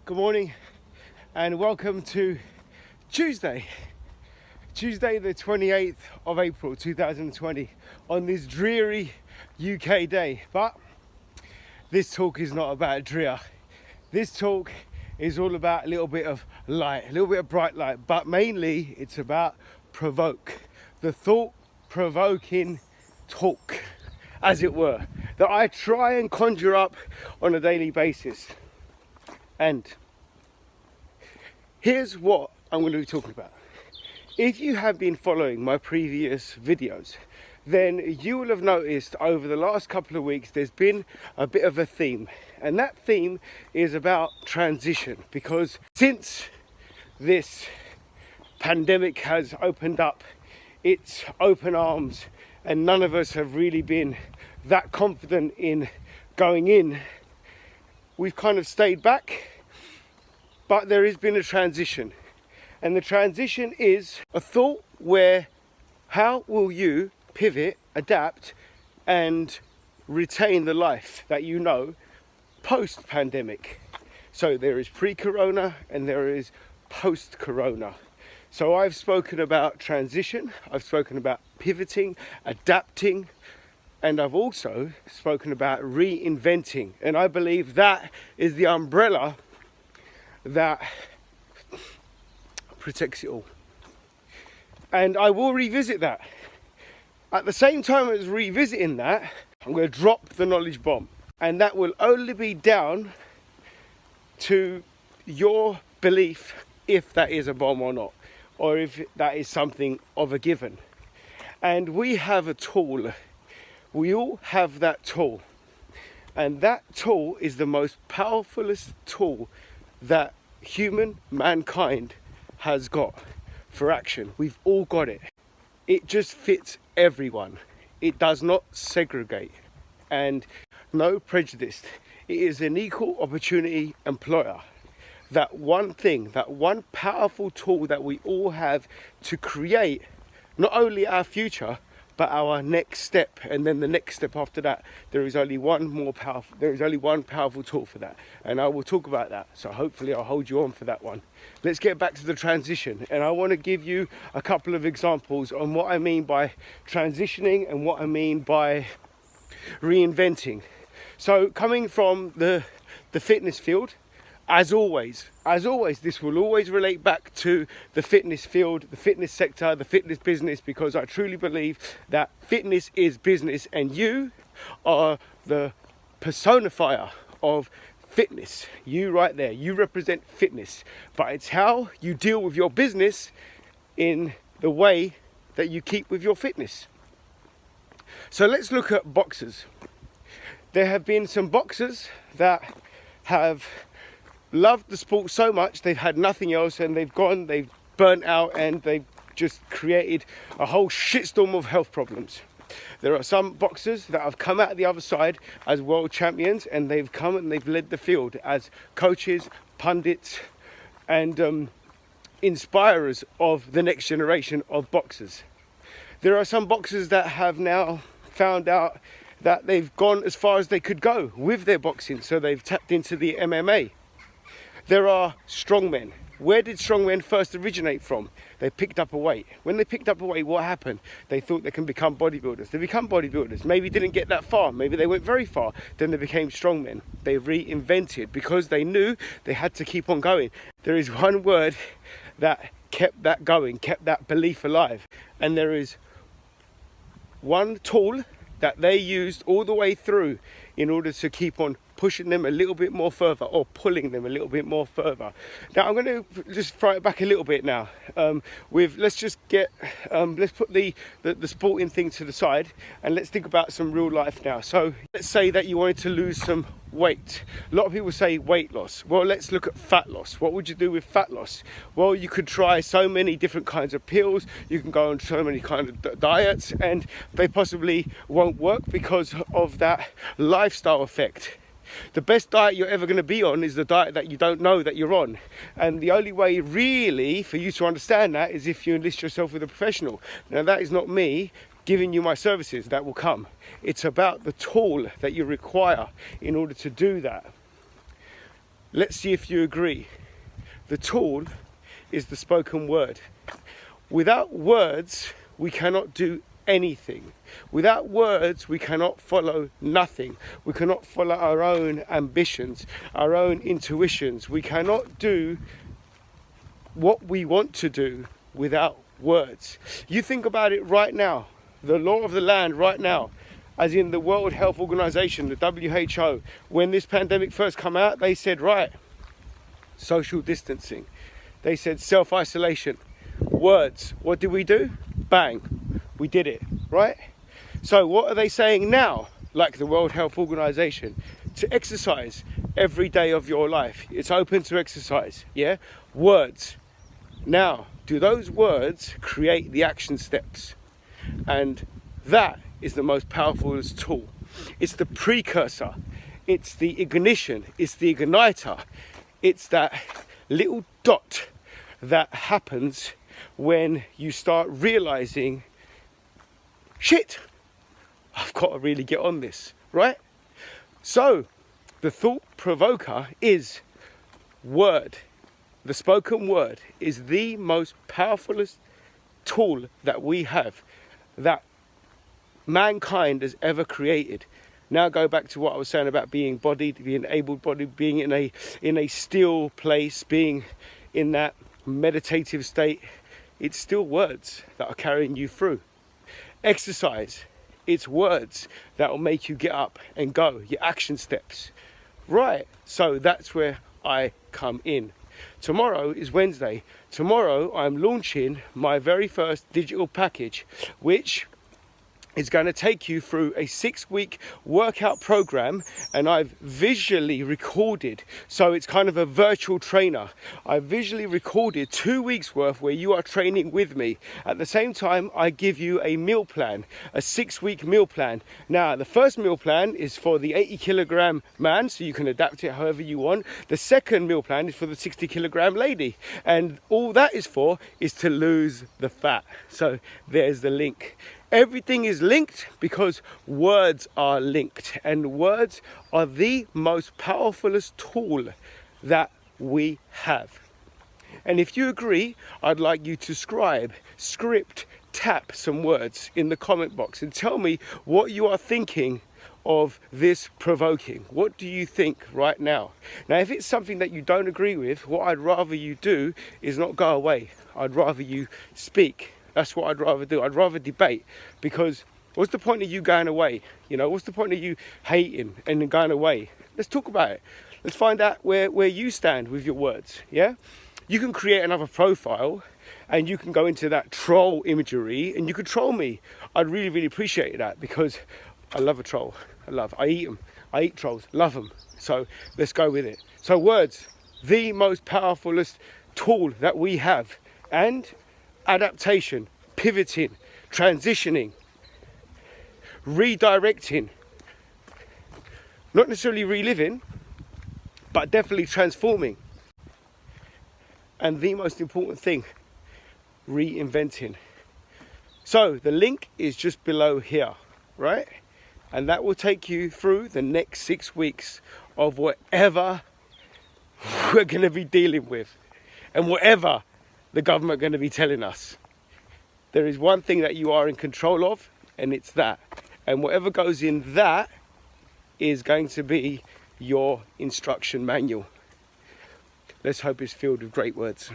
Good morning and welcome to Tuesday the 28th of April 2020 on this dreary UK day. But this talk is not about drear. This talk is all about a little bit of light, a little bit of bright light, but mainly it's about provoke, the thought-provoking talk, as it were, that I try and conjure up on a daily basis. And here's what I'm going to be talking about. If you have been following my previous videos, then you will have noticed over the last couple of weeks there's been a bit of a theme, and that theme is about transition, because since this pandemic has opened up its open arms and none of us have really been that confident in going in, we've kind of stayed back. But there has been a transition, and the transition is a thought where how will you pivot, adapt and retain the life that you know post-pandemic. So there is pre-corona and there is post-corona. So I've spoken about transition, I've spoken about pivoting, adapting, and I've also spoken about reinventing, and I believe that is the umbrella that protects it all. And I will revisit that. At the same time as revisiting that, I'm going to drop the knowledge bomb, and that will only be down to your belief if that is a bomb or not, or if that is something of a given. And we have a tool. We all have that tool, and that tool is the most powerfulest tool that mankind has got for action. We've all got it. It just fits everyone. It does not segregate, and no prejudice. It is an equal opportunity employer. That one thing, that one powerful tool that we all have to create not only our future but our next step, and then the next step after that. There is only one powerful tool for that, and I will talk about that. So hopefully I'll hold you on for that one. Let's get back to the transition, and I want to give you a couple of examples on what I mean by transitioning and what I mean by reinventing. So coming from the fitness field, as always, this will always relate back to the fitness field, the fitness sector, the fitness business, because I truly believe that fitness is business, and you are the personifier of fitness. You right there, you represent fitness, but it's how you deal with your business in the way that you keep with your fitness. So let's look at boxers. There have been some boxers that have loved the sport so much they've had nothing else, and they've burnt out, and they've just created a whole shitstorm of health problems. There are some boxers that have come out the other side as world champions, and they've come and they've led the field as coaches, pundits and inspirers of the next generation of boxers. There are some boxers that have now found out that they've gone as far as they could go with their boxing, so they've tapped into the MMA. There are strongmen. Where did strongmen first originate from? They picked up a weight. When they picked up a weight, what happened? They thought they can become bodybuilders. They become bodybuilders. Maybe didn't get that far. Maybe they went very far. Then they became strongmen. They reinvented because they knew they had to keep on going. There is one word that kept that going, kept that belief alive. And there is one tool that they used all the way through in order to keep on pushing them a little bit more further, or pulling them a little bit more further. Now I'm going to just throw it back a little bit now. Let's put the sporting thing to the side, and let's think about some real life now. So let's say that you wanted to lose some weight. A lot of people say weight loss. Well, let's look at fat loss. What would you do with fat loss? Well, you could try so many different kinds of pills. You can go on so many kinds of diets, and they possibly won't work because of that lifestyle effect. The best diet you're ever going to be on is the diet that you don't know that you're on. And the only way really for you to understand that is if you enlist yourself with a professional. Now that is not me giving you my services, that will come. It's about the tool that you require in order to do that. Let's see if you agree. The tool is the spoken word. Without words, we cannot do anything. Without words, we cannot follow nothing. We cannot follow our own ambitions, our own intuitions. We cannot do what we want to do without words. You think about it right now, the law of the land right now, as in the World Health Organization, the WHO, when this pandemic first came out, they said, right, social distancing. They said self-isolation. Words. What did we do? Bang. We did it, right? So what are they saying now, like the World Health Organization? To exercise every day of your life. It's open to exercise, yeah? Words. Now, do those words create the action steps? And that is the most powerful tool. It's the precursor. It's the ignition. It's the igniter. It's that little dot that happens when you start realizing, shit, I've got to really get on this, right? So the thought provoker is word. The spoken word is the most powerful tool that we have, that mankind has ever created. Now go back to what I was saying about being bodied, being able-bodied, being in a still place, being in that meditative state. It's still words that are carrying you through. Exercise, it's words that will make you get up and go, your action steps. Right, so that's where I come in. Tomorrow is Wednesday. Tomorrow I'm launching my very first digital package, which is going to take you through a 6-week workout program, and I've visually recorded, so it's kind of a virtual trainer. I've visually recorded 2 weeks worth where you are training with me. At the same time, I give you a meal plan, a 6-week meal plan. Now, the first meal plan is for the 80-kilogram man, so you can adapt it however you want. The second meal plan is for the 60-kilogram lady, and all that is for is to lose the fat. So there's the link. Everything is linked because words are linked, and words are the most powerfulest tool that we have. And if you agree, I'd like you to script, tap some words in the comment box and tell me what you are thinking of this provoking. What do you think right now? Now, if it's something that you don't agree with, what I'd rather you do is not go away. I'd rather you speak. That's what I'd rather do. I'd rather debate, because what's the point of you going away? You know, what's the point of you hating and then going away? Let's talk about it. Let's find out where you stand with your words, yeah? You can create another profile and you can go into that troll imagery and you can troll me. I'd really, really appreciate that, because I love a troll. I eat them. I eat trolls, love them. So let's go with it. So words, the most powerfulest tool that we have. And adaptation, pivoting, transitioning, redirecting, not necessarily reliving, but definitely transforming. And the most important thing, reinventing. So the link is just below here, right? And that will take you through the next 6 weeks of whatever we're going to be dealing with, and whatever the government going to be telling us. There is one thing that you are in control of, and it's that. And whatever goes in that is going to be your instruction manual. Let's hope it's filled with great words.